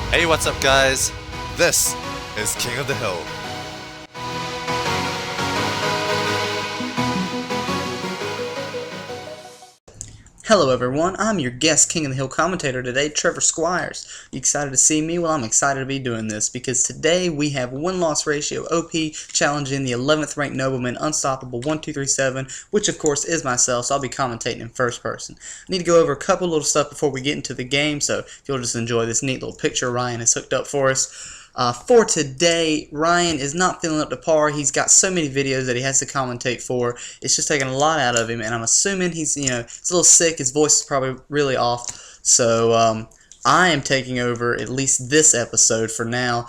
Hey, what's up, guys? This is King of the Hill. Hello everyone, I'm your guest King of the Hill commentator today, Trevor Squires. You excited to see me? Well, I'm excited to be doing this because today we have win-loss ratio OP challenging the 11th ranked Nobleman Unstoppable 1237, which of course is myself, so I'll be commentating in first person. I need to go over a couple little stuff before we get into the game, so if you'll just enjoy this neat little picture Ryan has hooked up for us. For today, Ryan is not feeling up to par. He's got so many videos that he has to commentate for. It's just taking a lot out of him, and I'm assuming he's a little sick. His voice is probably really off. So I am taking over at least this episode for now.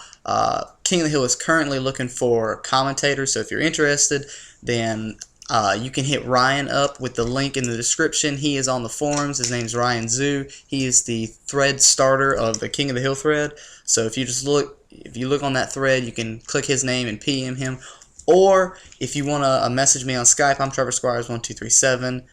King of the Hill is currently looking for commentators, so if you're interested, then you can hit Ryan up with the link in the description. He is on the forums. His name's Ryan Zoo. He is the thread starter of the King of the Hill thread. So if you look on that thread, you can click his name and PM him. Or if you want to message me on Skype, I'm Trevor Squires 1237.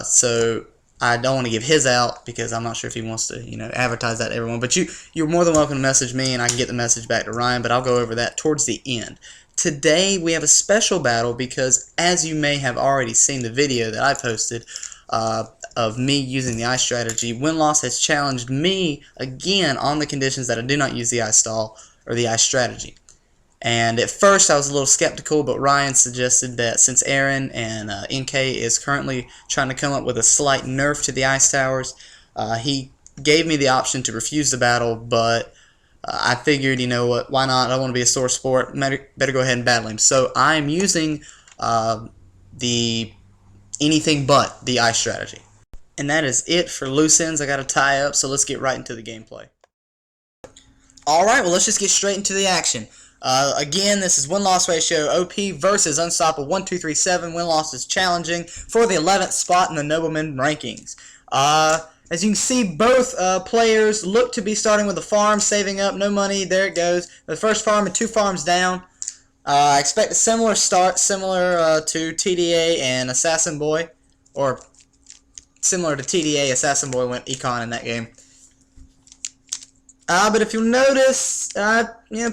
So I don't want to give his out because I'm not sure if he wants to, advertise that to everyone. But you're more than welcome to message me, and I can get the message back to Ryan. But I'll go over that towards the end. Today we have a special battle because, as you may have already seen the video that I posted of me using the ice strategy, Win-Loss has challenged me again on the conditions that I do not use the ice stall or the ice strategy. And at first I was a little skeptical, but Ryan suggested that since Aaron and NK is currently trying to come up with a slight nerf to the ice towers, he gave me the option to refuse the battle, but I figured, you know what, why not? I don't want to be a sore sport. Better go ahead and battle him. So I'm using the anything but the ice strategy. And that is it for loose ends. I got to tie up, so let's get right into the gameplay. Alright, well, let's just get straight into the action. Again, this is win-loss ratio OP versus Unstoppable 1237. Win-loss is challenging for the 11th spot in the Nobleman rankings. As you can see, both players look to be starting with a farm, saving up, no money. There it goes. The first farm and 2 farms down. I expect a similar start, similar to TDA and Assassin Boy, or similar to TDA. Assassin Boy went econ in that game. But if you'll notice,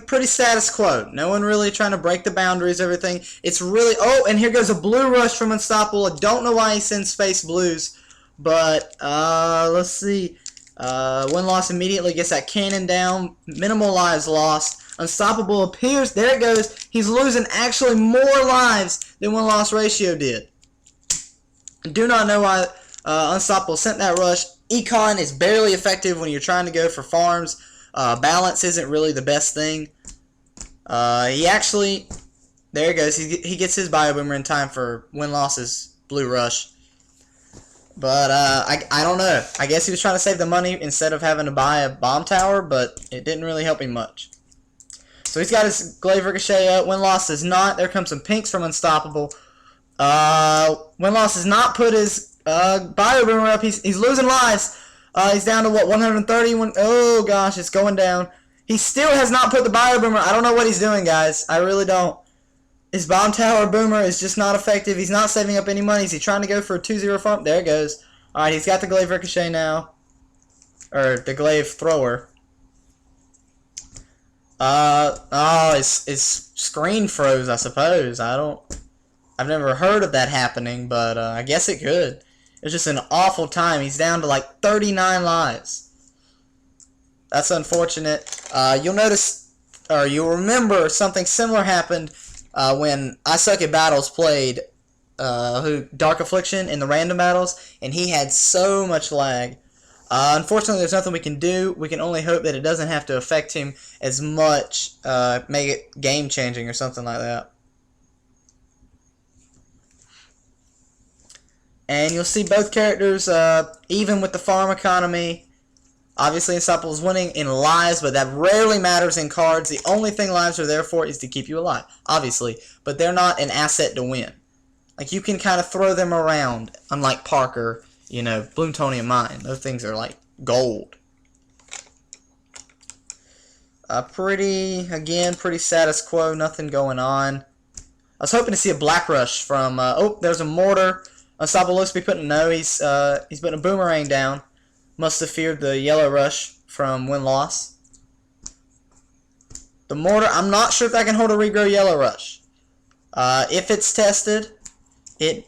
pretty status quo. No one really trying to break the boundaries, everything. It's really, oh, and here goes a blue rush from Unstoppable. I don't know why he sends space blues, but let's see. Win-Loss immediately gets that cannon down. Minimal lives lost. Unstoppable appears, there it goes. He's losing actually more lives than Win-Loss ratio did. I do not know why Unstoppable sent that rush. Econ is barely effective when you're trying to go for farms. Balance isn't really the best thing. He actually, there he goes. He gets his Bio Boomer in time for Win-Loss's blue rush. But I don't know. I guess he was trying to save the money instead of having to buy a bomb tower, but it didn't really help him much. So he's got his Glaive Ricochet up. Win-Loss does not. There comes some pinks from Unstoppable. Win-Loss has not put his Bio Boomer up. He's losing lives. He's down to what, 130? Oh gosh, it's going down. He still has not put the Bio Boomer. I don't know what he's doing, guys. I really don't. His Bomb Tower Boomer is just not effective. He's not saving up any money. Is he trying to go for a 2-0 farm? There it goes. Alright, he's got the Glaive Ricochet now. Or the Glaive Thrower. His screen froze, I suppose. I've never heard of that happening, but I guess it could. It's just an awful time. He's down to like 39 lives. That's unfortunate. You'll notice, or you'll remember, something similar happened when isuckatbattles played Dark Affliction in the random battles, and he had so much lag. Unfortunately, there's nothing we can do. We can only hope that it doesn't have to affect him as much, make it game-changing or something like that. And you'll see both characters even with the farm economy. Obviously, Unstoppable is winning in lives, but that rarely matters in cards. The only thing lives are there for is to keep you alive, obviously. But they're not an asset to win. Like, you can kind of throw them around, unlike Parker, Bloom, Tony, and mine. Those things are like gold. Pretty status quo, nothing going on. I was hoping to see a Black Rush from, oh, there's a Mortar. Unstoppable looks to be putting, no, he's putting a Boomerang down. Must have feared the Yellow Rush from Win-Loss. The mortar, I'm not sure if that can hold a regrow yellow rush. If it's tested, he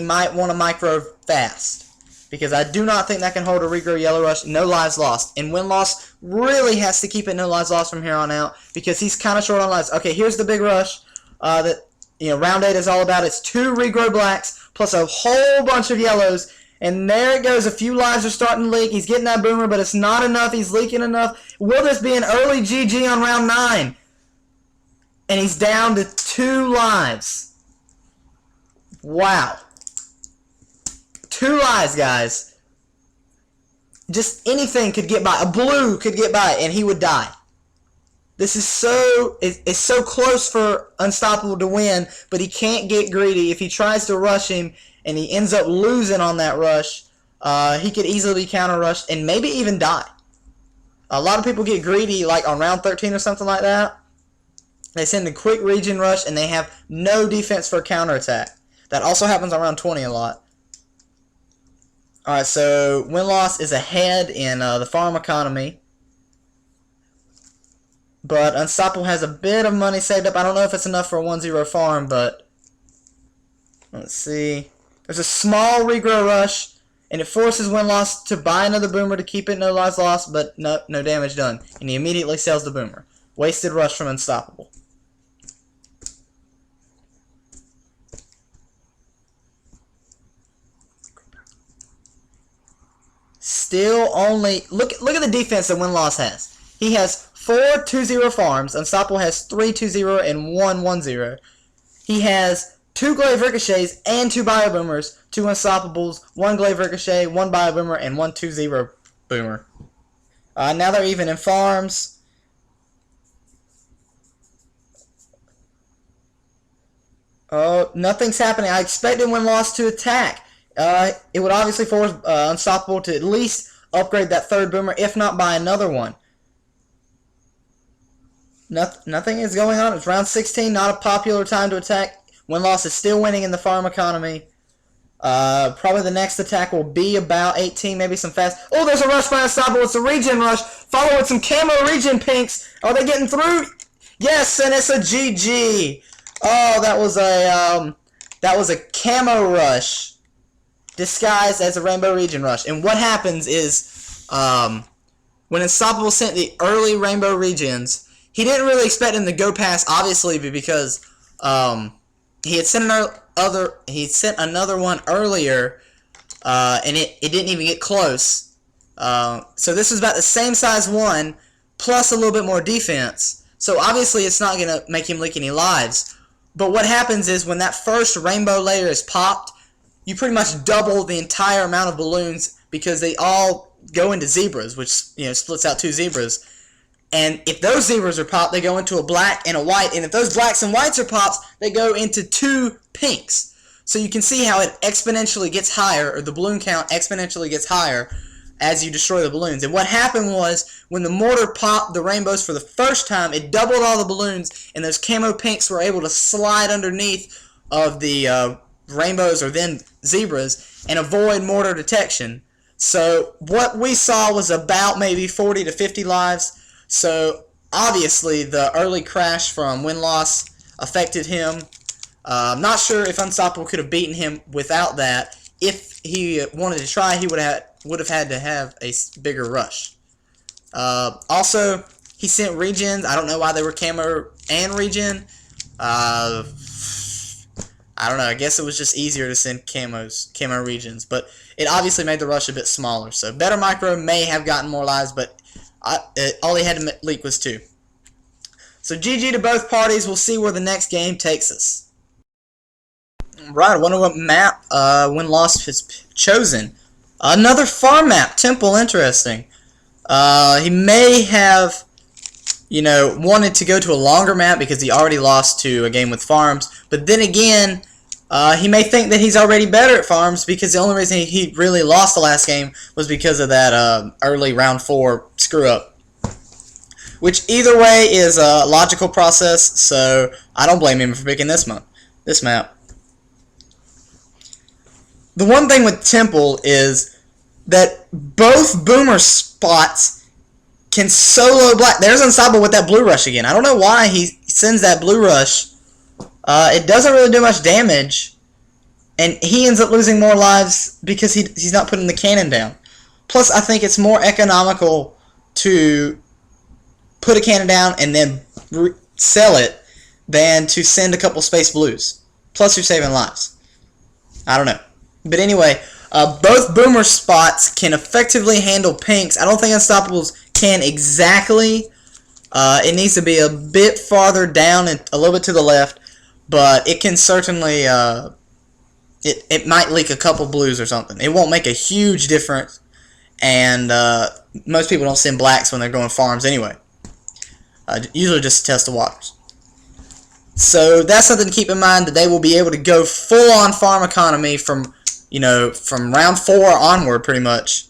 might want to micro fast. Because I do not think that can hold a regrow yellow rush. No lives lost. And win-loss really has to keep it no lives lost from here on out. Because he's kind of short on lives. Okay, here's the big rush that round 8 is all about. It's 2 regrow blacks plus a whole bunch of yellows. And there it goes. A few lives are starting to leak. He's getting that boomer, but it's not enough. He's leaking enough. Will this be an early GG on round 9? And he's down to 2 lives. Wow. 2 lives, guys. Just anything could get by. A blue could get by, and he would die. This is it's so close for Unstoppable to win, but he can't get greedy. If he tries to rush him and he ends up losing on that rush, he could easily be counter-rushed and maybe even die. A lot of people get greedy like on round 13 or something like that. They send a quick region rush and they have no defense for counterattack. That also happens on round 20 a lot. Alright, so win-loss is ahead in the farm economy. But Unstoppable has a bit of money saved up. I don't know if it's enough for a 1-0 farm, but let's see. There's a small regrow rush, and it forces win-loss to buy another boomer to keep it no lives lost, but no damage done. And he immediately sells the boomer. Wasted rush from Unstoppable. Still only... Look at the defense that win-loss has. He has 4 2-0 farms. Unstoppable has 3 2-0 and 1 1-0. He has 2 glaive ricochets and 2 bio boomers. 2 Unstoppables, 1 glaive ricochet, 1 bio boomer, and 1 2-0 boomer. Now they're even in farms. Oh, nothing's happening. I expected win-loss to attack. It would obviously force Unstoppable to at least upgrade that 3rd boomer, if not buy another one. Nothing is going on. It's round 16, not a popular time to attack. Win-loss is still winning in the farm economy. Probably the next attack will be about 18, maybe some fast. Oh, there's a rush by Unstoppable. It's a regen rush. Follow with some camo regen pinks. Are they getting through? Yes, and it's a GG. Oh, that was a camo rush disguised as a rainbow regen rush. And what happens is, when Unstoppable sent the early rainbow regens, he didn't really expect him to go past, obviously, because he had sent another one earlier, and it didn't even get close. So this was about the same size one, plus a little bit more defense. So obviously it's not going to make him leak any lives. But what happens is when that first rainbow layer is popped, you pretty much double the entire amount of balloons because they all go into zebras, which splits out 2 zebras. And if those zebras are popped, they go into a black and a white. And if those blacks and whites are popped, they go into 2 pinks. So you can see how it exponentially gets higher, or the balloon count exponentially gets higher as you destroy the balloons. And what happened was, when the mortar popped the rainbows for the first time, it doubled all the balloons, and those camo pinks were able to slide underneath of the rainbows, or then zebras, and avoid mortar detection. So what we saw was about maybe 40 to 50 lives. So obviously the early crash from win-loss affected him. I'm not sure if Unstoppable could have beaten him without that. If he wanted to try, he would have had to have a bigger rush. Also, he sent regens. I don't know why they were camo and regen. I don't know. I guess it was just easier to send camo regens, but it obviously made the rush a bit smaller. So better micro may have gotten more lives, but all he had to leak was 2. So GG to both parties. We'll see where the next game takes us. Right, I wonder what map win-loss has chosen. Another farm map, Temple, interesting. He may have, wanted to go to a longer map because he already lost to a game with farms. But then again, he may think that he's already better at farms because the only reason he really lost the last game was because of that early round 4 screw-up. Which either way is a logical process, so I don't blame him for picking this map. The one thing with Temple is that both boomer spots can solo black. There's Unstoppable with that blue rush again. I don't know why he sends that blue rush. It doesn't really do much damage, and he ends up losing more lives because he's not putting the cannon down. Plus, I think it's more economical to put a cannon down and then sell it than to send a couple space blues. Plus, you're saving lives. I don't know. But anyway, both boomer spots can effectively handle pinks. I don't think Unstoppables can exactly. It needs to be a bit farther down and a little bit to the left, but it can certainly, it might leak a couple blues or something. It won't make a huge difference, and most people don't send blacks when they're going farms anyway. Usually just to test the waters. So that's something to keep in mind, that they will be able to go full on farm economy from round 4 onward pretty much.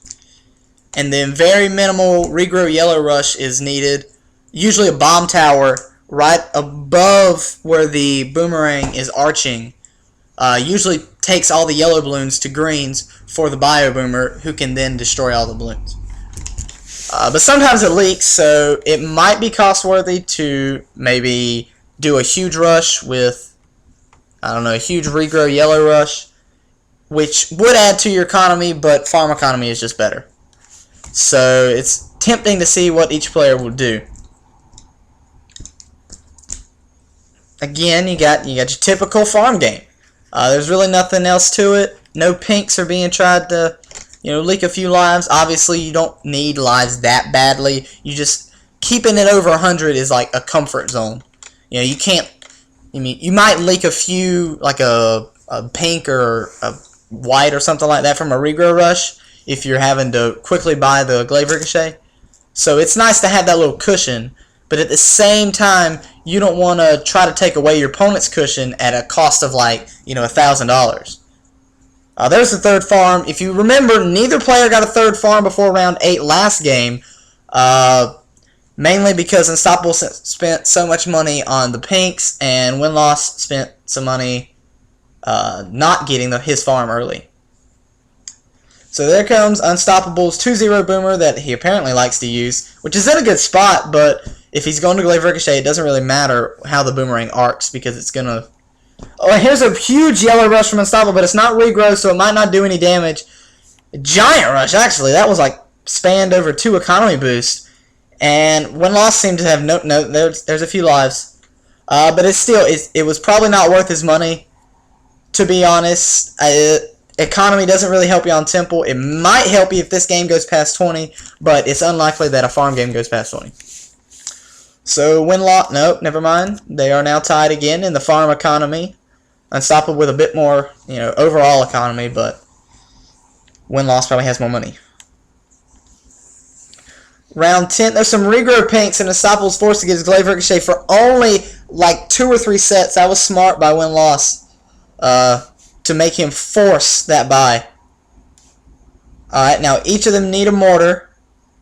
And then very minimal regrow yellow rush is needed. Usually a bomb tower right above where the boomerang is arching usually takes all the yellow balloons to greens for the bio boomer, who can then destroy all the balloons. But sometimes it leaks, so it might be cost worthy to maybe do a huge rush with, I don't know, a huge regrow yellow rush, which would add to your economy, but farm economy is just better. So it's tempting to see what each player will do. Again, you got your typical farm game. There's really nothing else to it. No pinks are being tried to, leak a few lives. Obviously, you don't need lives that badly. You just keeping it over 100 is like a comfort zone. You can't. You might leak a few, like a pink or a white or something like that from a regrow rush if you're having to quickly buy the glaive ricochet. So it's nice to have that little cushion, but at the same time, you don't want to try to take away your opponent's cushion at a cost of like, $1,000. There's the third farm. If you remember, neither player got a third farm before round 8 last game, mainly because Unstoppable spent so much money on the pinks, and Win-Loss spent some money not getting his farm early. So there comes Unstoppable's 2-0 boomer that he apparently likes to use, which is in a good spot, but if he's going to glaive ricochet, it doesn't really matter how the boomerang arcs, because it's going to... Oh, here's a huge yellow rush from Unstoppable, but it's not regrow, so it might not do any damage. A giant rush, actually. That was like spanned over 2 economy boosts. And Win-Loss seemed to have no there's a few lives. But it was probably not worth his money, to be honest. Economy doesn't really help you on Temple. It might help you if this game goes past 20, but it's unlikely that a farm game goes past 20. So Win-Loss, nope, never mind. They are now tied again in the farm economy. Unstoppable with a bit more, overall economy, but Win-Loss probably has more money. Round 10, there's some regrow pinks, and Unstoppable's forced to get his glaive ricochet for only like 2 or 3 sets. That was smart by Win-Loss to make him force that buy. Alright, now each of them need a mortar.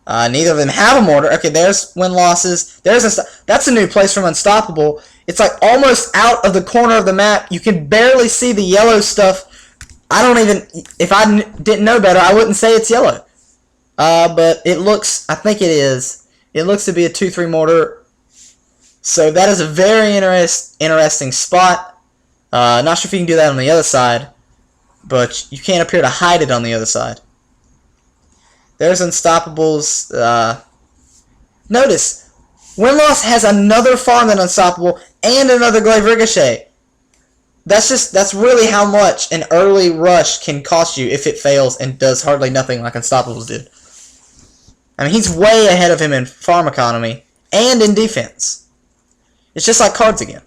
Neither of them have a mortar. Okay, there's Win-Losses. That's a new place from Unstoppable. It's like almost out of the corner of the map. You can barely see the yellow stuff. If I didn't know better, I wouldn't say it's yellow. But it looks, I think it is. It looks to be a 2-3 mortar. So that is a very interesting spot. Not sure if you can do that on the other side, but you can't appear to hide it on the other side. There's Unstoppable's. Notice, Win-Loss has another farm than Unstoppable and another glaive ricochet. That's really how much an early rush can cost you if it fails and does hardly nothing like Unstoppable's did. I mean, he's way ahead of him in farm economy and in defense. It's just like cards again.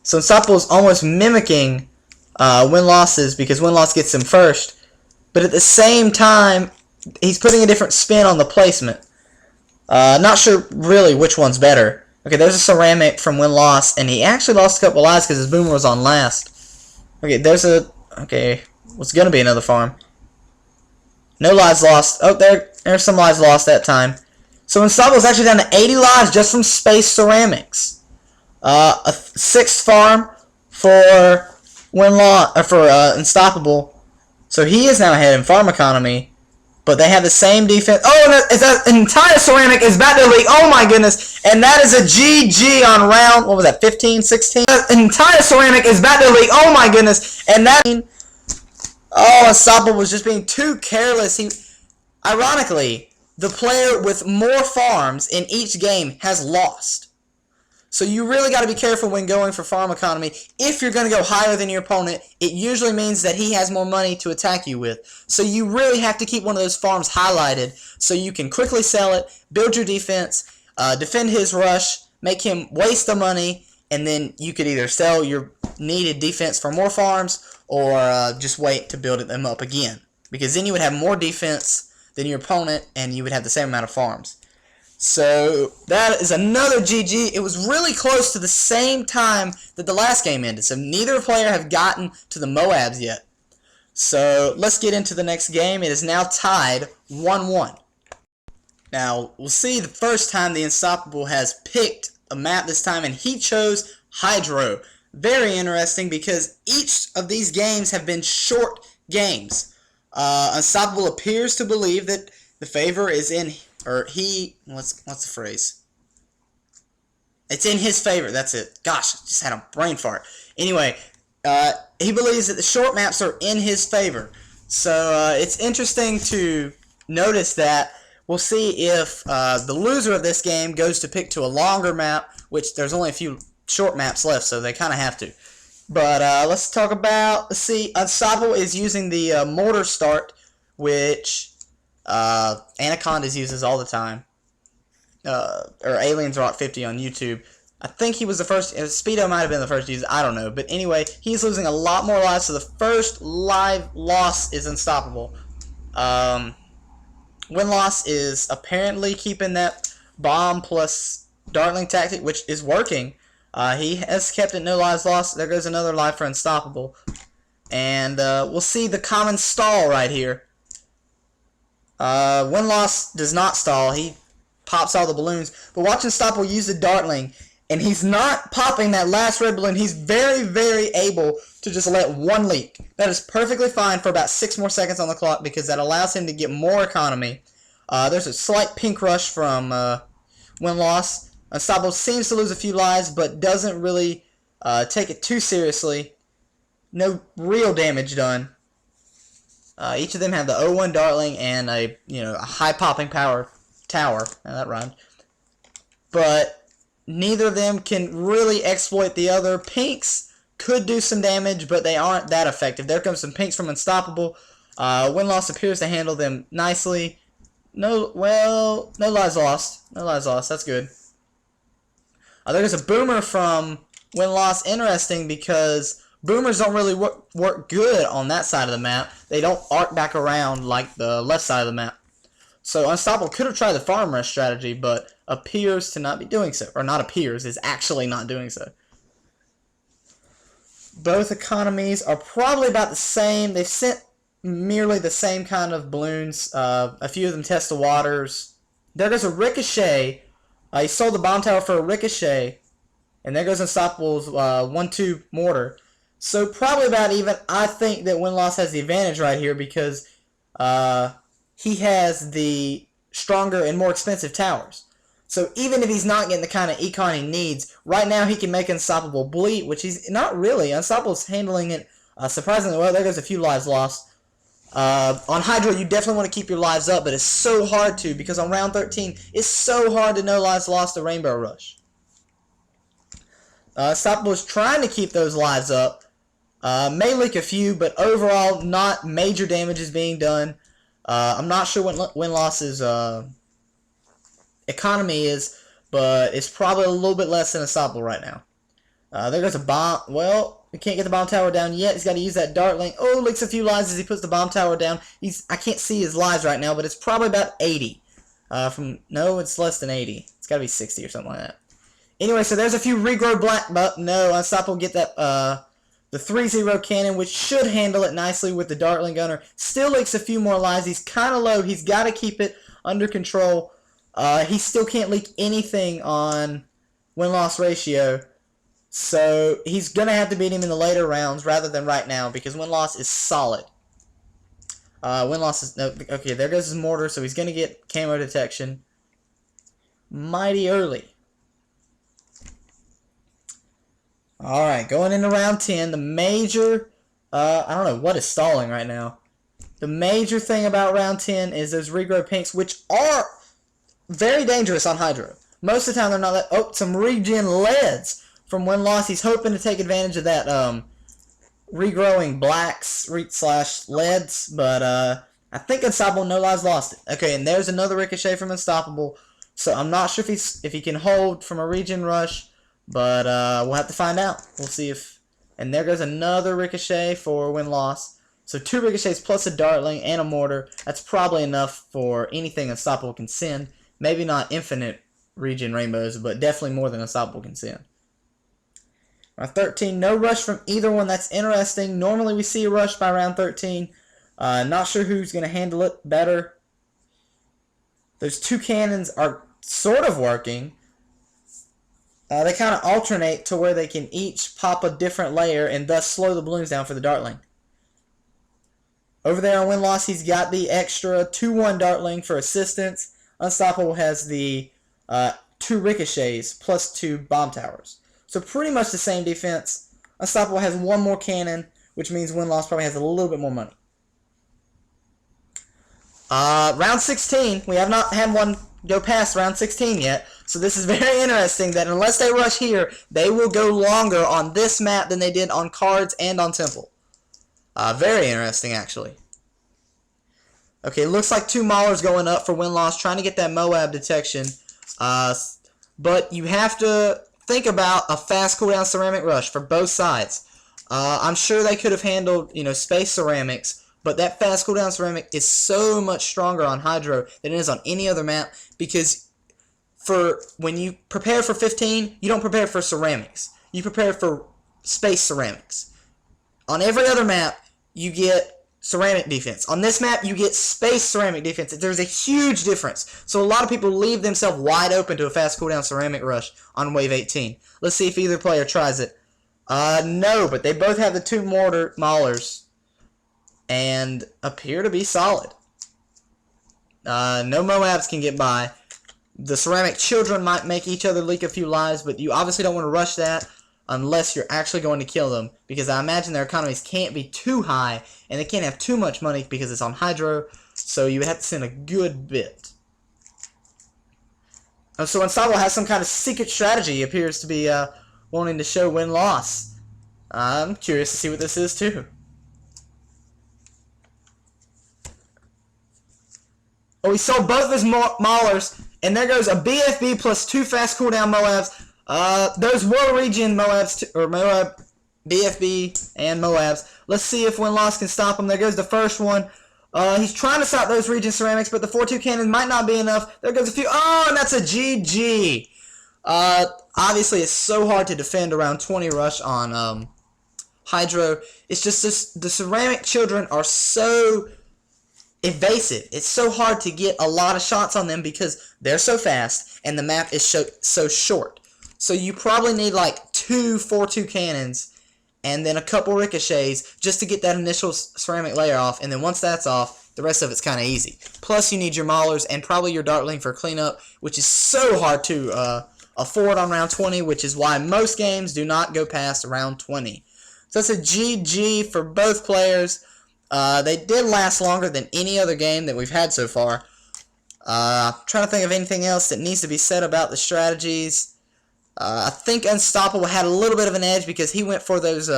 So Unstoppable's almost mimicking Win-Losses because Win-Loss gets him first, but at the same time, he's putting a different spin on the placement. Not sure really which one's better. Okay, there's a ceramic from Win-Loss, and he actually lost a couple lives because his boomer was on last. Okay, what's going to be another farm. No lives lost. Oh, there's some lives lost that time. So Unstoppable's actually down to 80 lives just from space ceramics. A 6th farm for Unstoppable. So he is now ahead in farm economy. But they have the same defense. Oh, and that entire ceramic is about to leak. Oh my goodness. And that is a GG on round, what was that, 15, 16? The entire ceramic is about to leak. Oh my goodness. And that, oh, Unstoppable was just being too careless. Ironically, the player with more farms in each game has lost. So you really got to be careful when going for farm economy. If you're going to go higher than your opponent, it usually means that he has more money to attack you with. So you really have to keep one of those farms highlighted so you can quickly sell it, build your defense, defend his rush, make him waste the money, and then you could either sell your needed defense for more farms or just wait to build them up again. Because then you would have more defense than your opponent and you would have the same amount of farms. So that is another GG. It was really close to the same time that the last game ended. So neither player have gotten to the Moabs yet. So let's get into the next game. It is now tied 1-1. Now we'll see the first time the Unstoppable has picked a map this time, and he chose Hydro. Very interesting because each of these games have been short games. Unstoppable appears to believe that the favor is in, or he, what's the phrase? It's in his favor, that's it. Gosh, I just had a brain fart. Anyway, he believes that the short maps are in his favor. So it's interesting to notice that. We'll see if the loser of this game goes to pick to a longer map, which there's only a few short maps left, so they kind of have to. But let's talk about, let's see, Unstoppable is using the mortar start, which Anacondas uses all the time, or Aliens Rock 50 on YouTube. I think he was the first, Speedo might have been the first to use it, I don't know. But anyway, he's losing a lot more lives, so the first live loss is Unstoppable. Win-loss is apparently keeping that bomb plus Dartling tactic, which is working. He has kept it no lives lost. There goes another life for Unstoppable. And we'll see the common stall right here. Win-loss does not stall. He pops all the balloons. But watch Unstoppable use the Dartling. And he's not popping that last red balloon. He's very, very able to just let one leak. That is perfectly fine for about 6 more seconds on the clock because that allows him to get more economy. There's a slight pink rush from win-loss. Unstoppable seems to lose a few lives, but doesn't really take it too seriously. No real damage done. Each of them have the 0-1 Dartling and a high popping power tower. Now that rhymed. But neither of them can really exploit the other. Pinks could do some damage, but they aren't that effective. There comes some pinks from Unstoppable. Win-loss appears to handle them nicely. No lives lost. No lives lost. That's good. There's a boomer from win-loss. Interesting because boomers don't really work good on that side of the map. They don't arc back around like the left side of the map. So Unstoppable could have tried the farm rush strategy, but appears to not be doing so. Or not appears, is actually not doing so. Both economies are probably about the same. They've sent merely the same kind of balloons. A few of them test the waters. There goes a ricochet. He sold the bomb tower for a ricochet. And there goes Unstoppable's 1-2 mortar. So probably about even. I think that win-loss has the advantage right here because he has the stronger and more expensive towers. So even if he's not getting the kind of econ he needs, right now he can make Unstoppable bleed, which he's not really. Unstoppable's handling it surprisingly well. There goes a few lives lost. On Hydro, you definitely want to keep your lives up, but it's so hard to because on round 13, it's so hard to no lives lost to Rainbow Rush. Unstoppable is trying to keep those lives up. May leak a few, but overall, not major damage is being done. I'm not sure what win-loss's economy is, but it's probably a little bit less than Unstoppable right now. There goes a bomb. Well, we can't get the bomb tower down yet. He's got to use that Dartling. Oh, leaks a few lives as he puts the bomb tower down. I can't see his lives right now, but it's probably about 80. No, it's less than 80. It's got to be 60 or something like that. Anyway, so there's a few regrow black, but no, Unstoppable get that the 3-0 cannon, which should handle it nicely with the Dartling gunner. Still leaks a few more lives. He's kind of low. He's got to keep it under control. He still can't leak anything on win-loss ratio. So he's going to have to beat him in the later rounds rather than right now because win-loss is solid. Win-loss is... No, okay, there goes his mortar, so he's going to get camo detection mighty early. Alright, going into round 10, the major... I don't know what is stalling right now. The major thing about round 10 is those regrow pinks, which are very dangerous on Hydro. Most of the time they're not that... Oh, some regen leads from Win-Loss. He's hoping to take advantage of that regrowing blacks / leads, but I think Unstoppable No Lives lost it. Okay, and there's another ricochet from Unstoppable. So I'm not sure if he can hold from a regen rush, but we'll have to find out. We'll see if... And there goes another ricochet for Win-Loss. So 2 ricochets plus a dartling and a mortar. That's probably enough for anything Unstoppable can send. Maybe not infinite regen rainbows, but definitely more than Unstoppable can send. Round 13, no rush from either one. That's interesting. Normally we see a rush by round 13. Not sure who's going to handle it better. Those 2 cannons are sort of working. They kind of alternate to where they can each pop a different layer and thus slow the balloons down for the dartling. Over there on Win-Loss, he's got the extra 2-1 dartling for assistance. Unstoppable has the 2 ricochets plus 2 bomb towers. So pretty much the same defense. Unstoppable has 1 more cannon, which means Win-Loss probably has a little bit more money. Round 16, we have not had one go past round 16 yet, so this is very interesting that unless they rush here, they will go longer on this map than they did on cards and on Temple. Very interesting, actually. Okay, looks like 2 Maulers going up for Win-Loss, trying to get that Moab detection. But you have to think about a fast cooldown ceramic rush for both sides. I'm sure they could have handled, space ceramics, but that fast cooldown ceramic is so much stronger on Hydro than it is on any other map, because when you prepare for 15, you don't prepare for ceramics. You prepare for space ceramics. On every other map, you get ceramic defense. On this map, you get space ceramic defense. There's a huge difference. So a lot of people leave themselves wide open to a fast cooldown ceramic rush on Wave 18. Let's see if either player tries it. No, but they both have the 2 mortar maulers and appear to be solid. No Moabs can get by. The ceramic children might make each other leak a few lives, but you obviously don't want to rush that unless you're actually going to kill them, because I imagine their economies can't be too high, and they can't have too much money because it's on Hydro, so you would have to send a good bit. So Unstoppable has some kind of secret strategy. He appears to be wanting to show Win-Loss. I'm curious to see what this is, too. Oh, he sold both of his Maulers, and there goes a BFB plus 2 fast cooldown Moabs. Those were regen Moabs, or Moab, BFB, and Moabs. Let's see if Win-Loss can stop him. There goes the first one. He's trying to stop those regen ceramics, but the 4-2 cannon might not be enough. There goes a few. Oh, and that's a GG. Obviously, it's so hard to defend around 20 rush on Hydro. It's just the ceramic children are so evasive. It's so hard to get a lot of shots on them because they're so fast and the map is so short. So you probably need like 2 4-2 cannons and then a couple ricochets just to get that initial ceramic layer off, and then once that's off, the rest of it's kind of easy. Plus you need your maulers and probably your dartling for cleanup, which is so hard to afford on round 20, which is why most games do not go past round 20. So that's a GG for both players. They did last longer than any other game that we've had so far. I'm trying to think of anything else that needs to be said about the strategies. I think Unstoppable had a little bit of an edge because he went for those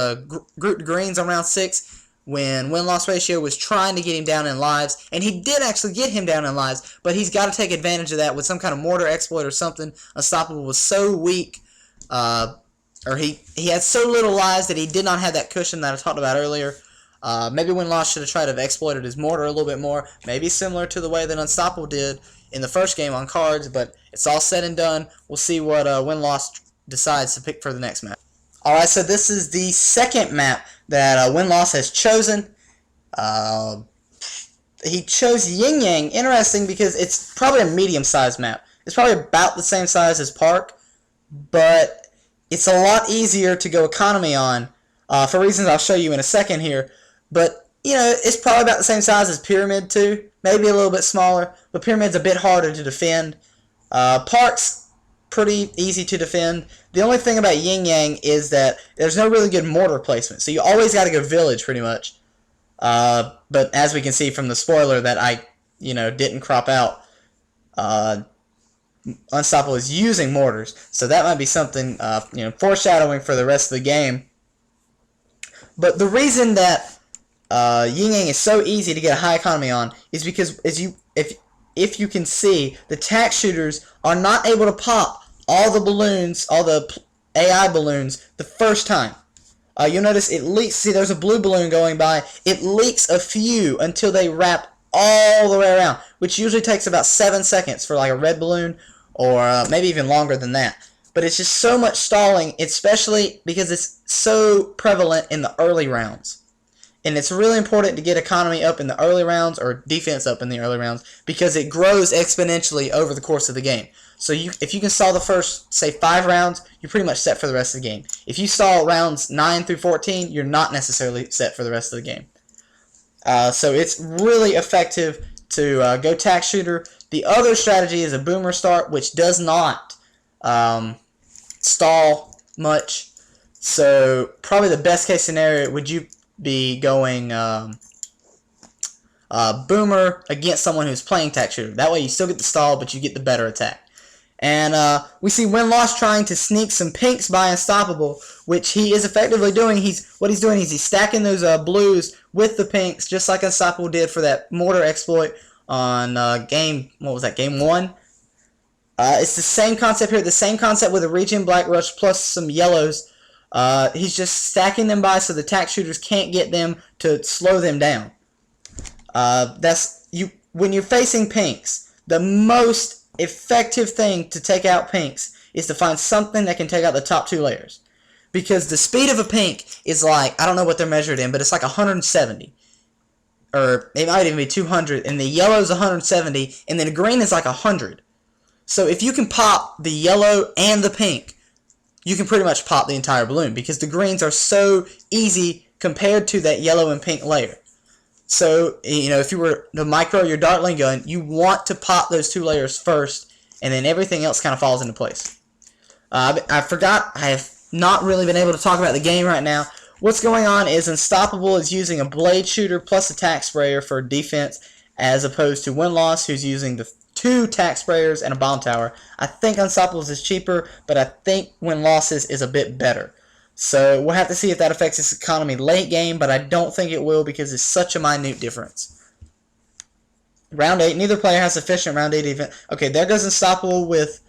grouped greens on round 6 when win-loss ratio was trying to get him down in lives, and he did actually get him down in lives, but he's got to take advantage of that with some kind of mortar exploit or something. Unstoppable was so weak, or he had so little lives that he did not have that cushion that I talked about earlier. Maybe Win-Loss should have tried to have exploited his mortar a little bit more, maybe similar to the way that Unstoppable did in the first game on cards, but it's all said and done. We'll see what Win-Loss decides to pick for the next map. Alright, so this is the second map that Win-Loss has chosen. He chose Yin Yang. Interesting because it's probably a medium-sized map. It's probably about the same size as Park, but it's a lot easier to go economy on, for reasons I'll show you in a second here. But you know, it's probably about the same size as Pyramid too. Maybe a little bit smaller, but Pyramid's a bit harder to defend. Park's pretty easy to defend. The only thing about Yin Yang is that there's no really good mortar placement, so you always got to go village pretty much. But as we can see from the spoiler that I, didn't crop out, Unstoppable is using mortars, so that might be something, foreshadowing for the rest of the game. But the reason that Yin Yang is so easy to get a high economy on is because if you can see, the tack shooters are not able to pop all the balloons, all the AI balloons, the first time. You'll notice it leaks. See, there's a blue balloon going by. It leaks a few until they wrap all the way around, which usually takes about 7 seconds for like a red balloon, or maybe even longer than that. But it's just so much stalling, especially because it's so prevalent in the early rounds. And it's really important to get economy up in the early rounds, or defense up in the early rounds, because it grows exponentially over the course of the game. So if you can stall the first, say, 5 rounds, you're pretty much set for the rest of the game. If you stall rounds 9 through 14, you're not necessarily set for the rest of the game. So it's really effective to go tack shooter. The other strategy is a boomer start, which does not stall much. So probably the best case scenario would you be going boomer against someone who's playing tack shooter. That way you still get the stall, but you get the better attack. And we see Win-Loss trying to sneak some pinks by Unstoppable, which he is effectively doing. What he's doing is he's stacking those blues with the pinks, just like Unstoppable did for that mortar exploit on game 1? It's the same concept here, the same concept with a Regen Black Rush plus some yellows. He's just stacking them by so the tack shooters can't get them to slow them down. When you're facing pinks, the most effective thing to take out pinks is to find something that can take out the top 2 layers. Because the speed of a pink is like, I don't know what they're measured in, but it's like 170. Or it might even be 200, and the yellow is 170, and then the green is like 100. So if you can pop the yellow and the pink, you can pretty much pop the entire balloon, because the greens are so easy compared to that yellow and pink layer. So, if you were to micro your Dartling gun, you want to pop those 2 layers first, and then everything else kind of falls into place. I forgot, I have not really been able to talk about the game right now. What's going on is Unstoppable is using a blade shooter plus a tack sprayer for defense, as opposed to Win-Loss, who's using the 2 tack sprayers and a bomb tower. I think Unstoppable's is cheaper, but I think Win-Loss's is a bit better. So we'll have to see if that affects its economy late game, but I don't think it will because it's such a minute difference. Round 8, neither player has sufficient round 8 defense. Okay, there goes Unstoppable with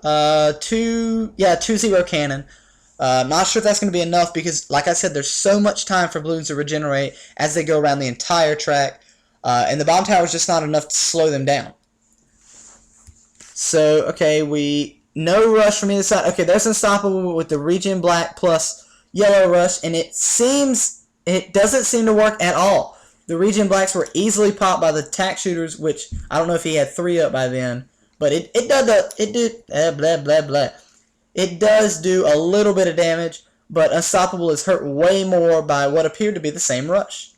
2-0 cannon. Not sure if that's going to be enough because, like I said, there's so much time for balloons to regenerate as they go around the entire track, and the bomb tower is just not enough to slow them down. So, okay, no rush from either side. Okay, there's Unstoppable with the Regen Black plus Yellow Rush, and it doesn't seem to work at all. The Regen Blacks were easily popped by the tack shooters, which I don't know if he had 3 up by then, but it does do a little bit of damage, but Unstoppable is hurt way more by what appeared to be the same rush.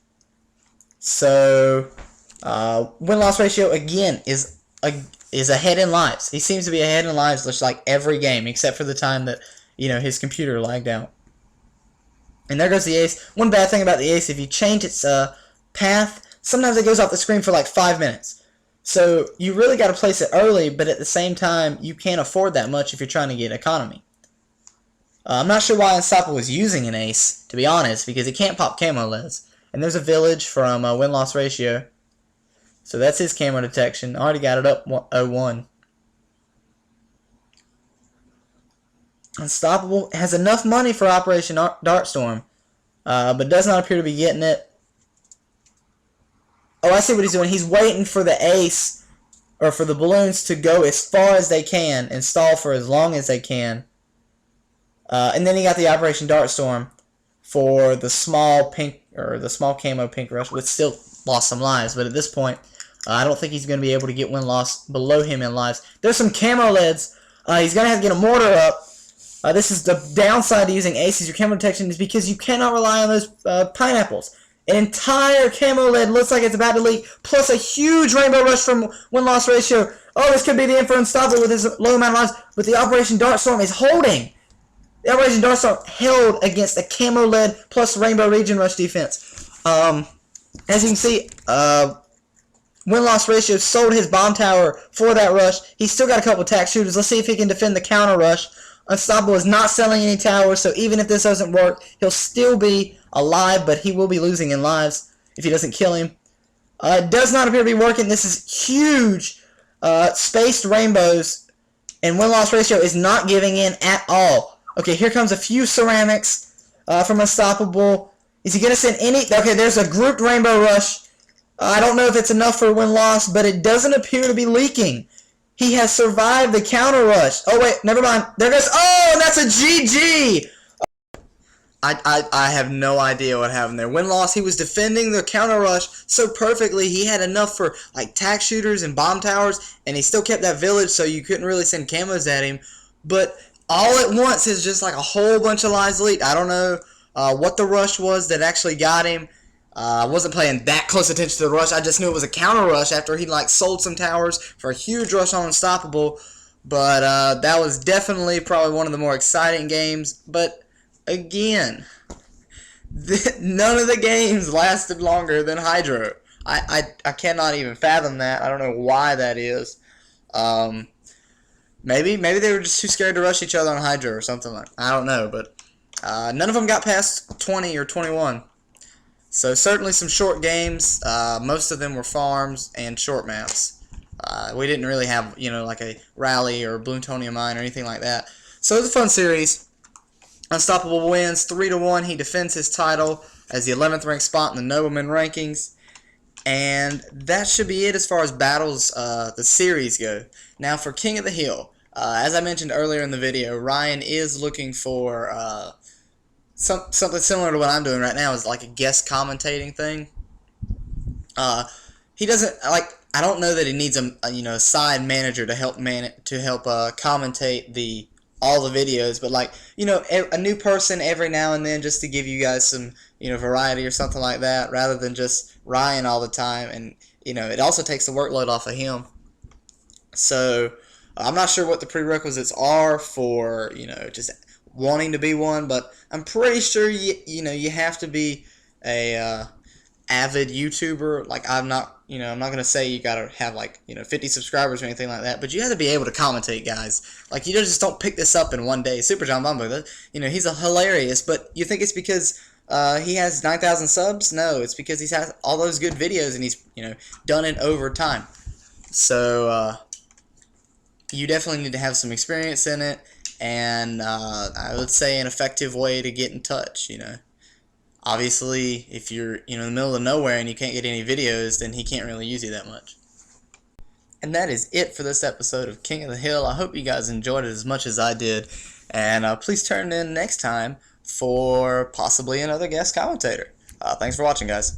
So, win-loss ratio again is ahead in lives. He seems to be ahead in lives just like every game, except for the time that, his computer lagged out. And there goes the ace. One bad thing about the ace, if you change its path, sometimes it goes off the screen for like 5 minutes. So you really got to place it early, but at the same time, you can't afford that much if you're trying to get economy. I'm not sure why Unstoppable was using an ace, to be honest, because he can't pop camo les. And there's a village from win-loss ratio. So that's his camo detection. Already got it up 0-1. Unstoppable has enough money for Operation Darkstorm, but does not appear to be getting it. Oh, I see what he's doing. He's waiting for the ace, or for the balloons to go as far as they can and stall for as long as they can. And then he got the Operation Darkstorm for the small pink, or the small camo pink rush, which still lost some lives. But at this point, I don't think he's going to be able to get win-loss below him in lives. There's some camo leads. He's going to have to get a mortar up. This is the downside to using aces. Your camo detection is because you cannot rely on those pineapples. An entire camo lead looks like it's about to leak, plus a huge rainbow rush from win-loss ratio. Oh, this could be the end for Unstoppable with his low amount of lives, but the Operation Darkstorm is holding. The Operation Darkstorm held against a camo lead plus rainbow region rush defense. As you can see, win-loss ratio sold his bomb tower for that rush. He's still got a couple attack shooters. Let's see if he can defend the counter rush. Unstoppable is not selling any towers, so even if this doesn't work, he'll still be alive, but he will be losing in lives if he doesn't kill him. It does not appear to be working. This is huge spaced rainbows, and win-loss ratio is not giving in at all. Okay, here comes a few ceramics from Unstoppable. Is he going to send any? Okay, there's a grouped rainbow rush. I don't know if it's enough for win-loss, but it doesn't appear to be leaking. He has survived the counter rush. Oh, wait, never mind. There goes... Oh, that's a GG! I have no idea what happened there. Win-loss, he was defending the counter rush so perfectly. He had enough for, like, tack shooters and bomb towers, and he still kept that village, so you couldn't really send camos at him. But all at once is just, like, a whole bunch of lives leaked. I don't know what the rush was that actually got him. I wasn't paying that close attention to the rush. I just knew it was a counter rush after he like sold some towers for a huge rush on Unstoppable. But that was definitely probably one of the more exciting games. But again, none of the games lasted longer than Hydro. I cannot even fathom that. I don't know why that is. Maybe they were just too scared to rush each other on Hydro or something like that. I don't know. But none of them got past 20 or 21. So certainly some short games. Most of them were farms and short maps. We didn't really have, like a rally or Bloontonian mine or anything like that. So it was a fun series. Unstoppable wins 3-1. He defends his title as the 11th ranked spot in the Nobleman rankings. And that should be it as far as battles, the series go. Now for King of the Hill. As I mentioned earlier in the video, Ryan is looking for... something similar to what I'm doing right now is like a guest commentating thing. He doesn't I don't know that he needs a side manager to help commentate all the videos, but a new person every now and then just to give you guys some variety or something like that, rather than just Ryan all the time. And it also takes the workload off of him. So I'm not sure what the prerequisites are for just wanting to be one, but I'm pretty sure you have to be a avid YouTuber. Like I'm not gonna say you gotta have 50 subscribers or anything like that, but you have to be able to commentate, guys. Like you just don't pick this up in one day. Super John Bumbo, he's a hilarious, but you think it's because he has 9,000 subs? No, it's because he's had all those good videos and he's done it over time. So you definitely need to have some experience in it. And I would say an effective way to get in touch, Obviously, if you're in the middle of nowhere and you can't get any videos, then he can't really use you that much. And that is it for this episode of King of the Hill. I hope you guys enjoyed it as much as I did. And please turn in next time for possibly another guest commentator. Thanks for watching, guys.